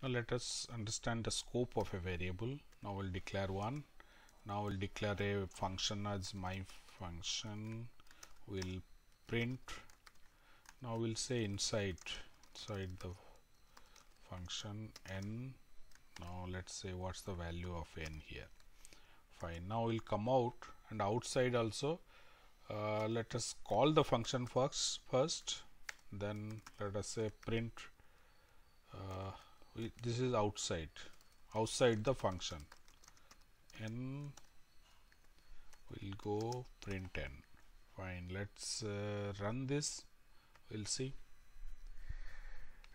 Now let us understand the scope of a variable. Now we'll declare one. Now we'll declare a function as my function. Will print. Now we'll say inside the function n. Now let's say what's the value of n here. Fine. Now we'll come out, and outside also let us call the function first. Then let us say print. This is outside the function. N will go print n. Fine. Let's run this. We'll see.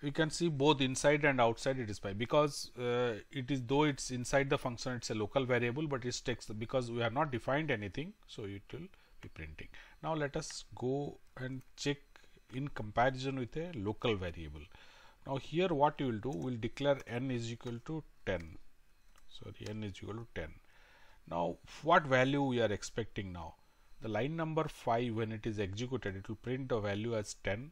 We can see both inside and outside it is fine, because it is, though it's inside the function, it's a local variable, but it takes because we have not defined anything, so it will be printing. Now let us go and check in comparison with a local variable. Now here what you will do, we'll declare n is equal to 10. Sorry, n is equal to 10. Now what value we are expecting now? The line number 5, when it is executed, it will print the value as 10.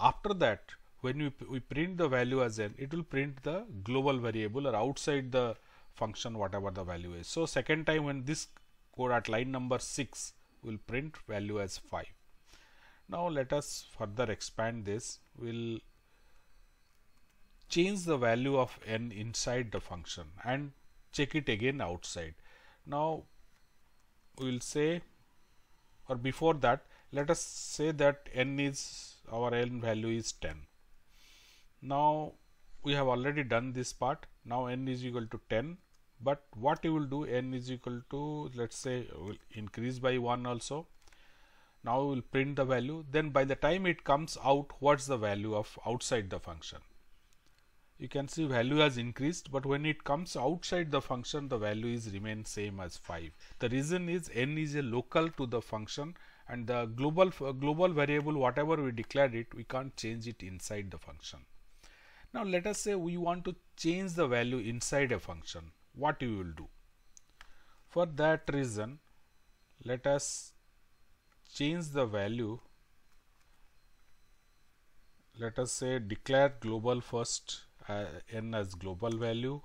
After that, when we print the value as n, it will print the global variable or outside the function whatever the value is. So second time when this code at line number 6 will print value as 5. Now let us further expand this. We'll change the value of n inside the function and check it again outside. Now we will say, or before that, let us say that n is, our n value is 10. Now we have already done this part. Now n is equal to 10, but what you will do, n is equal to, let's say, will increase by 1 also. Now we will print the value. Then by the time it comes out, what's the value of outside the function? You can see value has increased, but when it comes outside the function, the value is remain same as 5. The reason is n is a local to the function, and the global variable, whatever we declared it, we can't change it inside the function. Now let us say we want to change the value inside a function. What you will do? For that reason, let us change the value. Let us say declare global first, n as global value,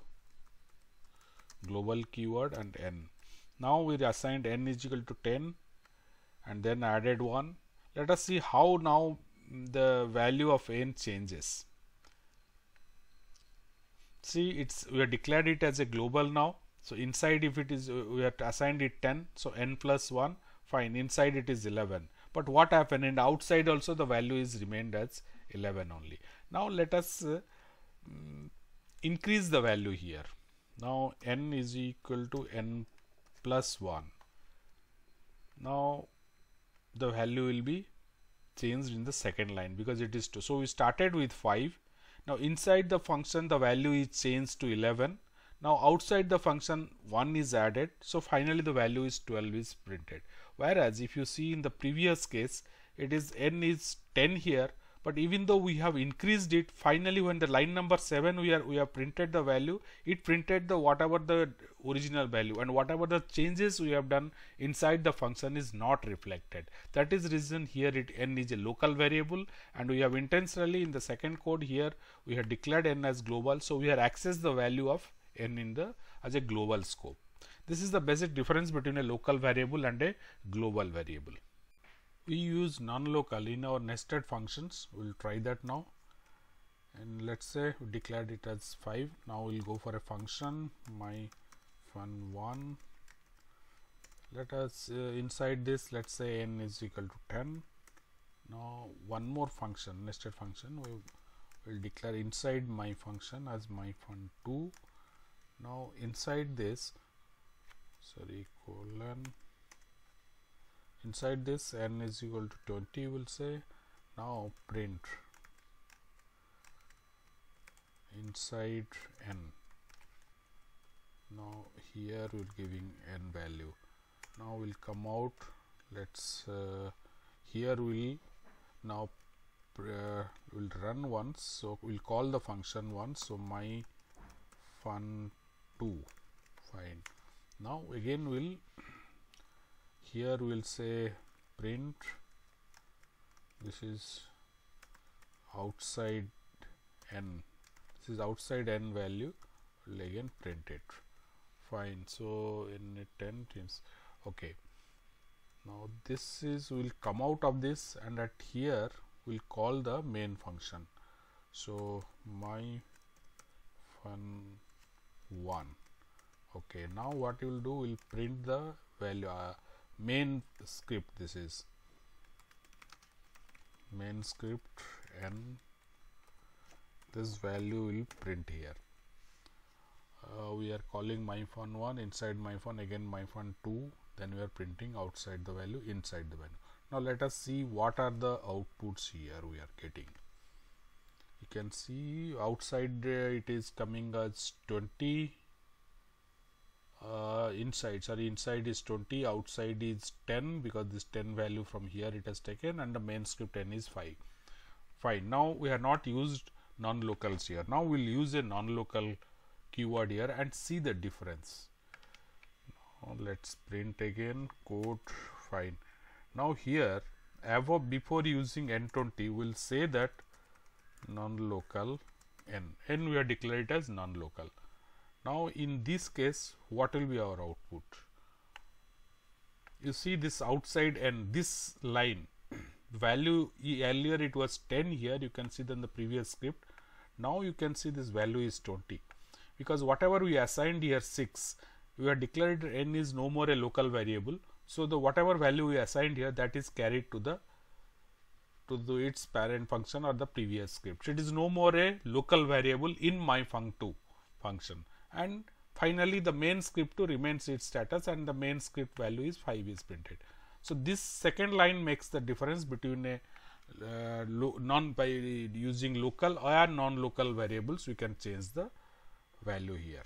global keyword, and n. Now we assigned n is equal to 10 and then added 1. Let us see how now the value of n changes. See, we have declared it as a global now. So inside, if it is, we have assigned it 10, so n plus 1, fine. Inside it is 11. But what happened? And outside also the value is remained as 11 only. Now let us increase the value here. Now n is equal to n plus 1. Now the value will be changed in the second line because it is 2. So we started with 5. Now inside the function the value is changed to 11. Now outside the function 1 is added. So finally the value is 12 is printed. Whereas if you see in the previous case, it is n is 10 here, but even though we have increased it, finally when the line number 7 we have printed the value, it printed the whatever the original value, and whatever the changes we have done inside the function is not reflected. That is reason here n is a local variable, and we have intentionally in the second code here we have declared n as global, so we have accessed the value of n in the as a global scope. This is the basic difference between a local variable and a global variable. We use non-local in our nested functions. We will try that now. And let's say we declared it as 5. Now we will go for a function my fun1. Let us inside this, let's say n is equal to 10. Now one more function, nested function, we will declare inside my function as my fun2. Now inside this, sorry, colon, inside this n is equal to 20 will say. Now print inside n. Now here we will giving n value. Now we'll come out. Let's here we'll now we'll run once. So we'll call the function once. So my fun2, fine. Now again we'll here we'll say print, this is outside n, this is outside n value, will again print it. Fine. So in 10 teams, okay. Now this is, will come out of this, and at here we'll call the main function. So my fun 1. Okay, now what you will do, will print the value, main script. This is main script, and this value will print here. We are calling my fun 1, inside my fun again my fun 2, then we are printing outside the value, inside the value. Now let us see what are the outputs here we are getting. You can see outside it is coming as 20, inside is 20, outside is 10, because this 10 value from here it has taken, and the main script n is 5. Fine. Now we have not used non-locals here. Now we will use a non-local keyword here and see the difference. Now let's print again code. Fine. Now here above, before using n20, we will say that non-local n we are declared as non-local. Now in this case, what will be our output? You see this outside n, this line value, earlier it was 10, here you can see than the previous script. Now you can see this value is 20, because whatever we assigned here 6, we are declared n is no more a local variable. So the whatever value we assigned here, that is carried to its parent function or the previous script. So it is no more a local variable in my fun2 function. And finally the main script 2 remains its status, and the main script value is 5 is printed. So this second line makes the difference between a by using local or non-local variables, we can change the value here.